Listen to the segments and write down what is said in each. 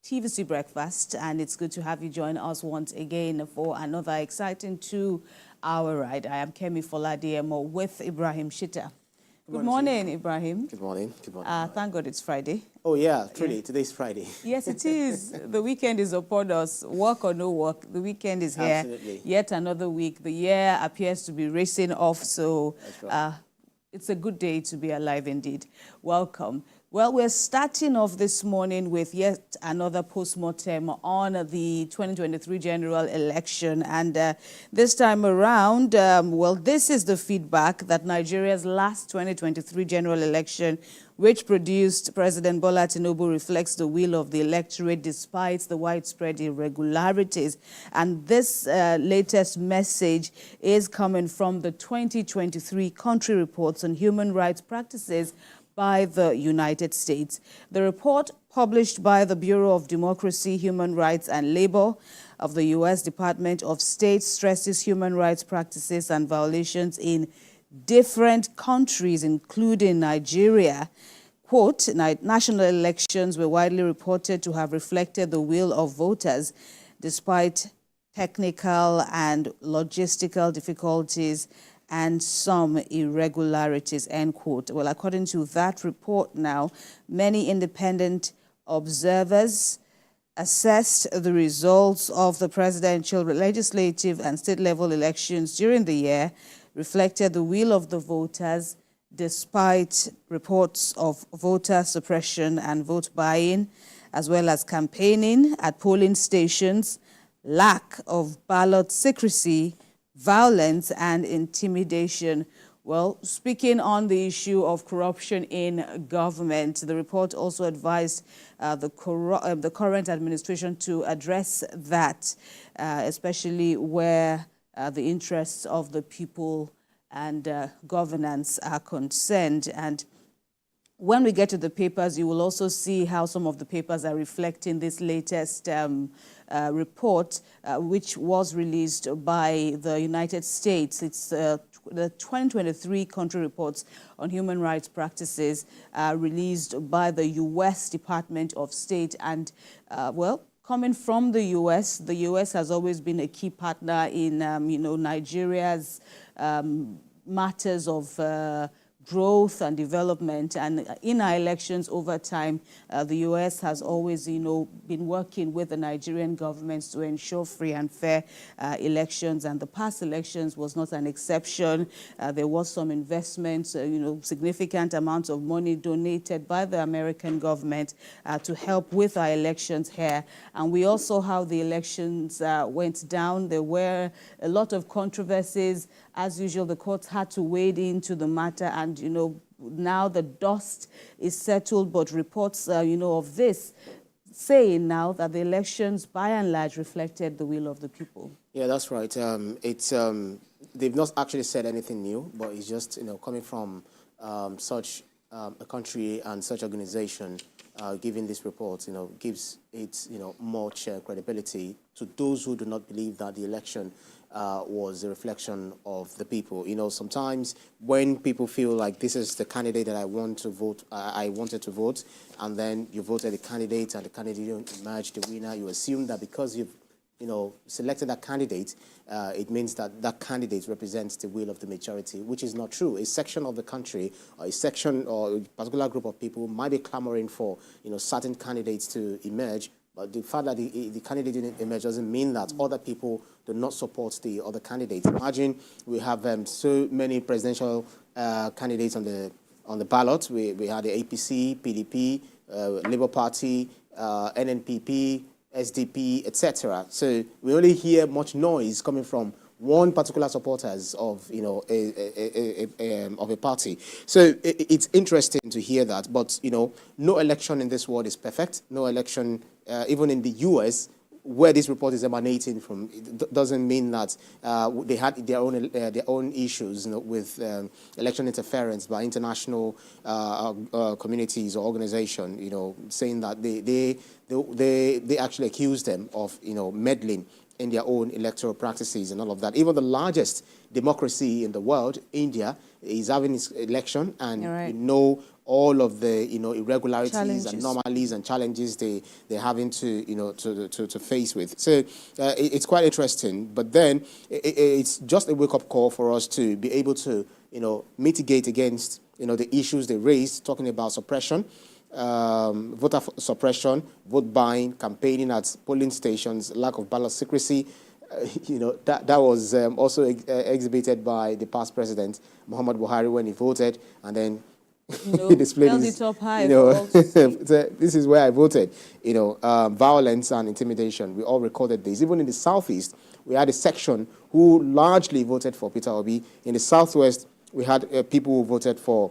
TVC Breakfast, and it's good to have you join us once again for another exciting 2-hour ride. I am Kemi Foladiemo with Ibrahim Shita. Good morning, Ibrahim. Good morning. Good morning. Thank God it's Friday. Oh, yeah, truly. Yeah. Today's Friday. Yes, it is. The weekend is upon us. Work or no work, the weekend is here. Absolutely. Yet another week. The year appears to be racing off, so that's right. It's a good day to be alive indeed. Welcome. Well, we're starting off this morning with yet another postmortem on the 2023 general election. And this time around, well, this is the feedback that Nigeria's last 2023 general election, which produced President Bola Tinubu, reflects the will of the electorate despite the widespread irregularities. And this latest message is coming from the 2023 Country Reports on Human Rights Practices by the United States. The report, published by the Bureau of Democracy, Human Rights and Labor of the U.S. Department of State, stresses human rights practices and violations in different countries, including Nigeria. Quote, national elections were widely reported to have reflected the will of voters, despite technical and logistical difficulties and some irregularities, end quote. Well, according to that report now, many independent observers assessed the results of the presidential, legislative, and state-level elections during the year reflected the will of the voters, despite reports of voter suppression and vote buying, as well as campaigning at polling stations, lack of ballot secrecy, violence and intimidation. Well, speaking on the issue of corruption in government, the report also advised the current administration to address that, especially where the interests of the people and governance are concerned. And when we get to the papers, you will also see how some of the papers are reflecting this latest report, which was released by the United States. It's the 2023 Country Reports on Human Rights Practices released by the U.S. Department of State. And, well, coming from the U.S. has always been a key partner in, Nigeria's matters of growth and development. And in our elections over time, the U.S. has always, been working with the Nigerian government to ensure free and fair elections. And the past elections was not an exception. There was some investment, significant amounts of money donated by the American government to help with our elections here. And we also how the elections went down. There were a lot of controversies. As usual, the courts had to wade into the matter, and now the dust is settled, but reports, of this saying now that the elections, by and large, reflected the will of the people. Yeah, that's right. They've not actually said anything new, but it's just, coming from such a country and such organization, giving this report, gives it, much credibility to those who do not believe that the election was a reflection of the people. Sometimes when people feel like this is the candidate that I want to vote, I wanted to vote, and then you voted the candidate and the candidate didn't emerge the winner, you assume that because you've selected that candidate, it means that that candidate represents the will of the majority, which is not true. A section of the country, or a section or a particular group of people might be clamoring for, certain candidates to emerge, but the fact that the candidate didn't emerge doesn't mean that other people do not support the other candidates. Imagine we have so many presidential candidates on the ballot. We had the APC, PDP, Labour Party, NNPP, SDP, etc. So we only hear much noise coming from one particular supporters of of a party. So it's interesting to hear that. But no election in this world is perfect. No election, even in the US, where this report is emanating from, it doesn't mean that they had their own issues with election interference by international communities or organizations, saying that they actually accused them of meddling in their own electoral practices and all of that. Even the largest democracy in the world, India, is having its election, and right. you know all of the irregularities Challenges. and anomalies and challenges they're having to face with. So it's quite interesting. But then it's just a wake-up call for us to be able to mitigate against the issues they raised, talking about suppression, voter suppression, vote buying, campaigning at polling stations, lack of ballot secrecy. That was also exhibited by the past president, Muhammad Buhari, when he voted, and then he displayed held his, it up high for all to see. this is where I voted. Violence and intimidation. We all recorded this. Even in the Southeast, we had a section who largely voted for Peter Obi. In the Southwest, we had people who voted for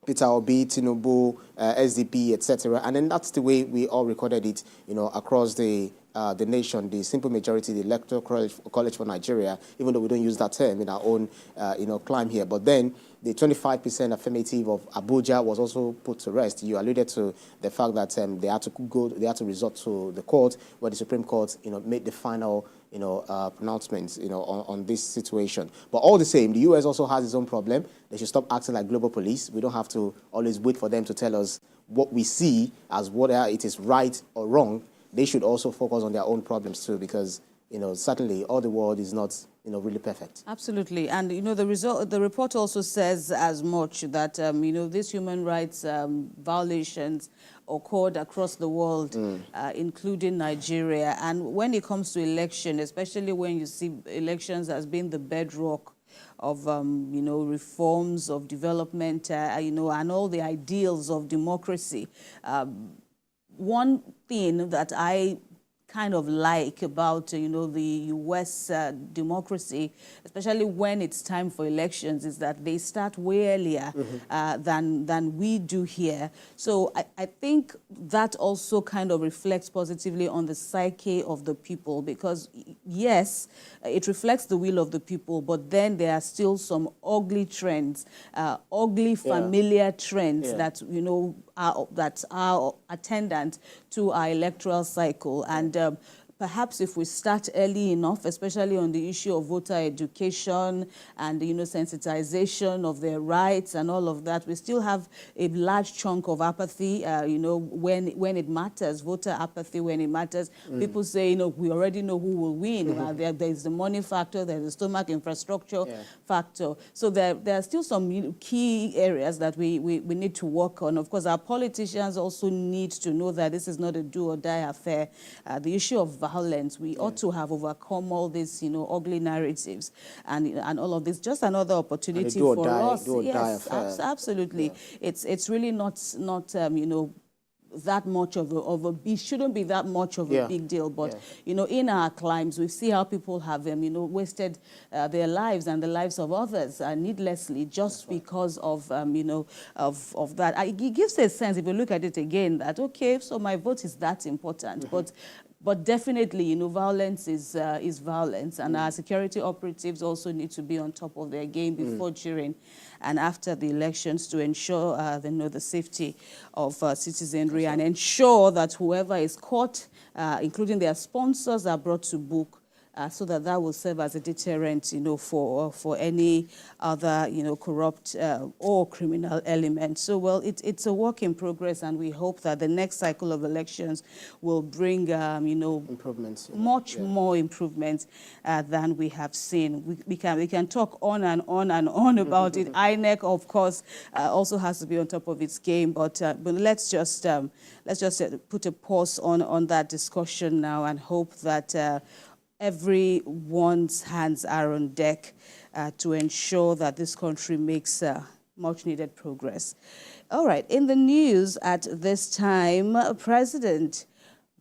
Peter Obi, Tinubu, SDP, etc. And then that's the way we all recorded it, across the nation, the simple majority, the electoral college for Nigeria, even though we don't use that term in our own, climb here. But then the 25% affirmative of Abuja was also put to rest. You alluded to the fact that they had to resort to the court, where the Supreme Court, made the final, pronouncements, on this situation. But all the same, the U.S. also has its own problem. They should stop acting like global police. We don't have to always wait for them to tell us what we see as whether it is right or wrong. They should also focus on their own problems too, because certainly all the world is not really perfect. Absolutely, and the report also says as much that these human rights violations occurred across the world, including Nigeria. And when it comes to election, especially when you see elections as being the bedrock of reforms, of development, and all the ideals of democracy. One thing that I kind of like about, the U.S. Democracy, especially when it's time for elections, is that they start way earlier than we do here. So I think that also kind of reflects positively on the psyche of the people, because, yes, it reflects the will of the people, but then there are still some ugly trends, ugly familiar trends that, that are attendant to our electoral cycle. And perhaps if we start early enough, especially on the issue of voter education and, sensitization of their rights and all of that, we still have a large chunk of apathy, when it matters, voter apathy when it matters. People say, we already know who will win. There's the money factor, there's the stomach infrastructure factor. So there are still some key areas that we need to work on. Of course, our politicians also need to know that this is not a do or die affair. The issue of violence, we ought to have overcome all these, ugly narratives and all of this. Just another opportunity for us. Yes, absolutely. Yeah. It's really not that much of a it shouldn't be that much of a big deal. But in our climes, we see how people have wasted their lives and the lives of others needlessly just because of of that. It gives a sense, if you look at it again, that okay, so my vote is that important, but definitely, violence is violence, and our security operatives also need to be on top of their game before, during, and after the elections to ensure the safety of citizenry and ensure that whoever is caught, including their sponsors, are brought to book. So that will serve as a deterrent, for any other, corrupt or criminal element. So, well, it's a work in progress, and we hope that the next cycle of elections will bring, improvements, much more improvements than we have seen. We can talk on and on and on about it. INEC, of course, also has to be on top of its game, but let's just put a pause on that discussion now and hope that everyone's hands are on deck to ensure that this country makes much-needed progress. All right, in the news at this time, President